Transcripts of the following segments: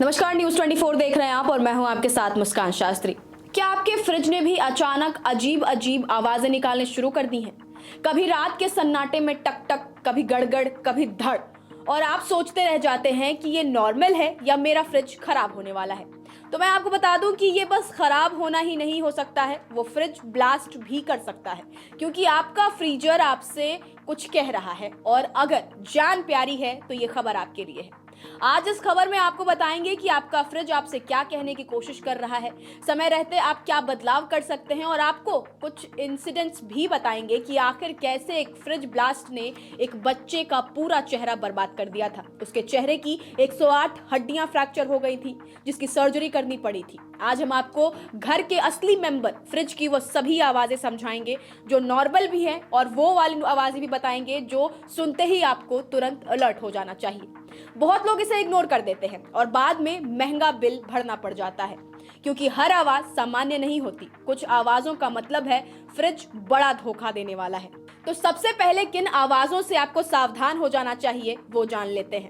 नमस्कार, न्यूज 24 देख रहे हैं आप और मैं हूं आपके साथ मुस्कान शास्त्री। क्या आपके फ्रिज ने भी अचानक अजीब अजीब आवाजें निकालने शुरू कर दी हैं? कभी रात के सन्नाटे में टक टक, कभी गड़गड़, कभी धड़, और आप सोचते रह जाते हैं कि ये नॉर्मल है या मेरा फ्रिज खराब होने वाला है। तो मैं आपको बता दूं कि ये बस खराब होना ही नहीं हो सकता है, वो फ्रिज ब्लास्ट भी कर सकता है, क्योंकि आपका फ्रीजर आपसे कुछ कह रहा है। और अगर जान प्यारी है तो ये खबर आपके लिए है। आज इस खबर में आपको बताएंगे कि आपका फ्रिज आपसे क्या कहने की कोशिश कर रहा है, समय रहते आप क्या बदलाव कर सकते हैं, और आपको कुछ इंसिडेंट्स भी बताएंगे कि आखिर कैसे एक फ्रिज ब्लास्ट ने एक बच्चे का पूरा चेहरा बर्बाद कर दिया था। उसके चेहरे की 108 हड्डियां फ्रैक्चर हो गई थी, जिसकी सर्जरी करनी पड़ी थी। आज हम आपको घर के असली मेंबर फ्रिज की वो सभी आवाजें समझाएंगे जो नॉर्मल भी है, और वो वाली आवाजें भी बताएंगे जो सुनते ही आपको तुरंत अलर्ट हो जाना चाहिए। बहुत लोग इसे इग्नोर कर देते हैं और बाद में महंगा बिल भरना पड़ जाता है, क्योंकि हर आवाज सामान्य नहीं होती। कुछ आवाजों का मतलब है फ्रिज बड़ा धोखा देने वाला है। तो सबसे पहले किन आवाजों से आपको सावधान हो जाना चाहिए वो जान लेते हैं।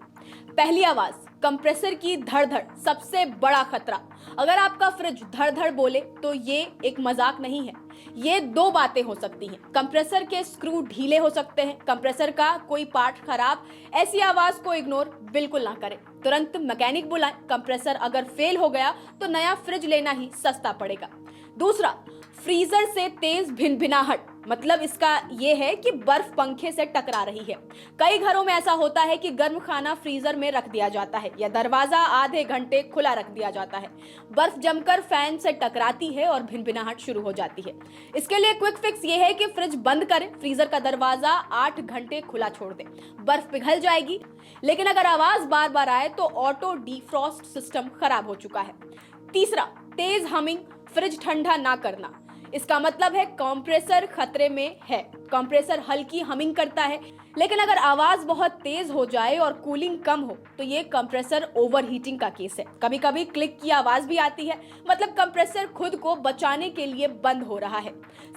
पहली आवाज, कंप्रेसर की धड़-धड़, सबसे बड़ा खतरा। अगर आपका फ्रिज धड़-धड़ बोले तो ये एक मजाक नहीं है। ये दो बातें हो सकती हैं। कंप्रेसर के स्क्रू ढीले हो सकते हैं, कंप्रेसर का कोई पार्ट खराब। ऐसी आवाज को इग्नोर बिल्कुल ना करें, तुरंत मैकेनिक बुलाएं। कंप्रेसर अगर फेल हो गया तो नया फ्रिज लेना ही सस्ता पड़ेगा। दूसरा, फ्रीजर से तेज भिनभिनाहट, मतलब इसका यह है कि बर्फ पंखे से टकरा रही है। कई घरों में ऐसा होता है कि गर्म खाना फ्रीजर में रख दिया जाता है या दरवाजा आधे घंटे खुला रख दिया जाता है। बर्फ जमकर फैन से टकराती है और भिनभिनाहट शुरू हो जाती है। इसके लिए क्विक फिक्स ये है कि फ्रिज बंद करें, फ्रीजर का दरवाजा 8 घंटे खुला छोड़ दें, बर्फ पिघल जाएगी। लेकिन अगर आवाज बार बार आए तो ऑटो डिफ्रॉस्ट सिस्टम खराब हो चुका है। तीसरा, तेज हमिंग, फ्रिज ठंडा ना करना। इसका मतलब है कंप्रेसर खतरे में है। कंप्रेसर हल्की हमिंग करता है, लेकिन अगर आवाज बहुत तेज हो जाए और कूलिंग कम हो तो ये कंप्रेसर ओवरहीटिंग का केस है। कभी कभी क्लिक की आवाज भी आती है, मतलब कंप्रेसर खुद को बचाने के लिए बंद हो रहा है।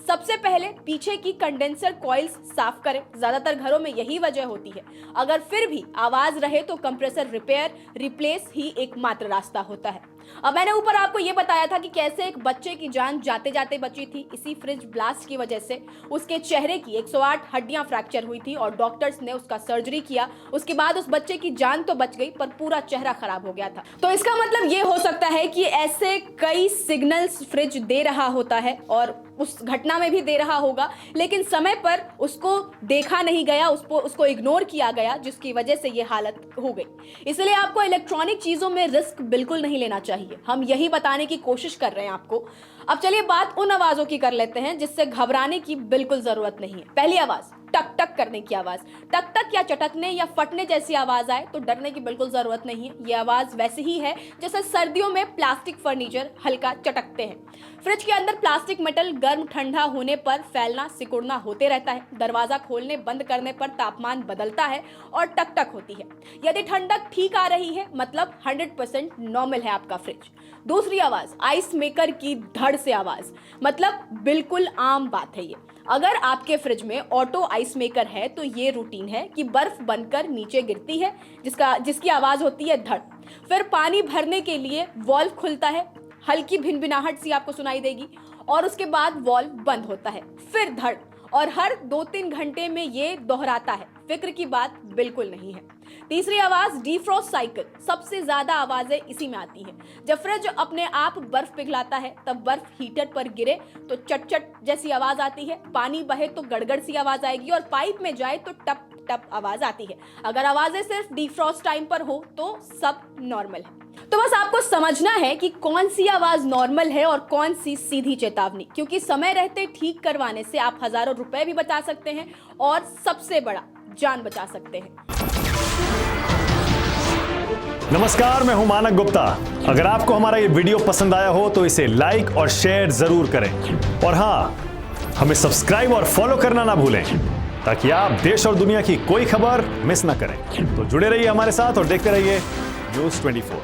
सबसे पहले पीछे की कंडेंसर कॉइल्स साफ करें, ज्यादातर घरों में यही वजह होती है। अगर फिर भी आवाज रहे तो कंप्रेसर रिपेयर रिप्लेस ही एकमात्र रास्ता होता है। अब मैंने ऊपर आपको ये बताया था कि कैसे एक बच्चे की जान जाते जाते बची थी इसी फ्रिज ब्लास्ट की वजह से। उसके चेहरे की 108 हड्डियां फ्रैक्चर हुई थी और डॉक्टर्स ने उसका सर्जरी किया। उसके बाद उस बच्चे की जान तो बच गई, पर पूरा चेहरा खराब हो गया था। तो इसका मतलब ये हो सकता है कि ऐसे कई सिग्नल्स फ्रिज दे रहा होता है और उस घटना में भी दे रहा होगा, लेकिन समय पर उसको देखा नहीं गया, उसको इग्नोर किया गया, जिसकी वजह से ये हालत हो गई। इसलिए आपको इलेक्ट्रॉनिक चीजों में रिस्क बिल्कुल नहीं लेना चाहिए। हम यही बताने की कोशिश कर रहे हैं आपको। अब चलिए बात उन आवाजों की कर लेते हैं जिससे घबराने की बिल्कुल जरूरत नहीं है। पहली आवाज, टक टक करने की आवाज। टक टक या चटकने या फटने जैसी आवाज आए तो डरने की बिल्कुल जरूरत नहीं है। यह आवाज वैसी ही है जैसे सर्दियों में प्लास्टिक फर्नीचर हल्का चटकते हैं। फ्रिज के अंदर प्लास्टिक मेटल गर्म ठंडा होने पर फैलना सिकुड़ना होते रहता है। दरवाजा खोलने बंद करने पर तापमान बदलता है और टक टक होती है। यदि ठंडक ठीक आ रही है मतलब 100% नॉर्मल है आपका फ्रिज। दूसरी आवाज, आइस मेकर की धड़ से आवाज, मतलब बिल्कुल आम बात है ये। अगर आपके फ्रिज में ऑटो आइस मेकर है तो ये रूटीन है कि बर्फ बनकर नीचे गिरती है, जिसकी आवाज होती है धड़। फिर पानी भरने के लिए वॉल्व खुलता है, हल्की भिनभिनाहट सी आपको सुनाई देगी, और उसके बाद वॉल्व बंद होता है, फिर धड़, और हर 2-3 घंटे में ये दोहराता है। फिक्र की बात बिल्कुल नहीं है। तीसरी आवाज, डिफ्रॉस्ट साइकिल। सबसे ज्यादा आवाजें इसी में आती हैं। जब फ्रिज अपने आप बर्फ पिघलाता है तब बर्फ हीटर पर गिरे तो चट चट जैसी आवाज आती है, पानी बहे तो गड़गड़ सी आवाज आएगी, और पाइप में जाए तो टप टप आवाज आती है। अगर आवाजें सिर्फ डिफ्रॉस्ट टाइम पर हो तो सब नॉर्मल है। तो बस आपको समझना है कि कौन सी आवाज नॉर्मल है और कौन सी सीधी चेतावनी, क्योंकि समय रहते ठीक करवाने से आप हजारों रुपए भी बचा सकते हैं और सबसे बड़ा, जान बचा सकते हैं। नमस्कार, मैं हूं मानक गुप्ता। अगर आपको हमारा ये वीडियो पसंद आया हो तो इसे लाइक और शेयर जरूर करें, और हां, हमें सब्सक्राइब और फॉलो करना ना भूलें ताकि आप देश और दुनिया की कोई खबर मिस ना करें। तो जुड़े रहिए हमारे साथ और देखते रहिए न्यूज 24।